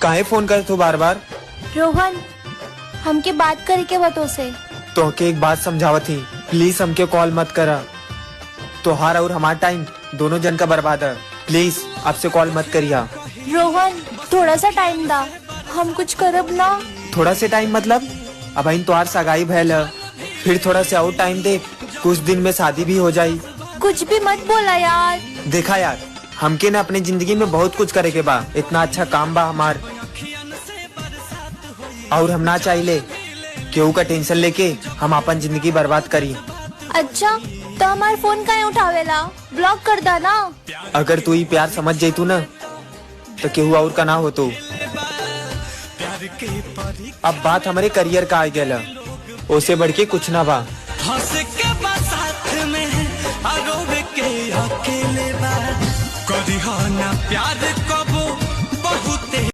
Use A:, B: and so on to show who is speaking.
A: काहे फोन कर तू बार बार?
B: रोहन, हमके बात करे के बतो से।
A: तो के एक बात समझावत ही, प्लीज हमके कॉल मत करा। तोहार और हमारा टाइम दोनों जन का बर्बाद है। प्लीज आपसे कॉल मत करिया।
B: रोहन, थोड़ा सा टाइम दा, हम कुछ करब ना।
A: थोड़ा से टाइम मतलब? अब इन तोहार सगाई भैल है, फिर थोड़ा से और टाइम दे, कुछ दिन में शादी भी हो जाई।
B: कुछ भी मत बोला यार।
A: देखा यार, हमके ना अपनी जिंदगी में बहुत कुछ करे के बा, इतना अच्छा काम बा हमार, और हम ना चाहिए केहू का टेंशन लेके हम अपन जिंदगी बर्बाद करी।
B: अच्छा, तो हमार फोन काहे उठावेला? ब्लॉक कर दा ना।
A: अगर तू ही प्यार समझ जातू ना तो केहू और का ना हो तो। अब बात हमारे करियर का आ गया, उसे बढ़ के कुछ ना बा।
C: के अकेले बा, करी हो ना प्यार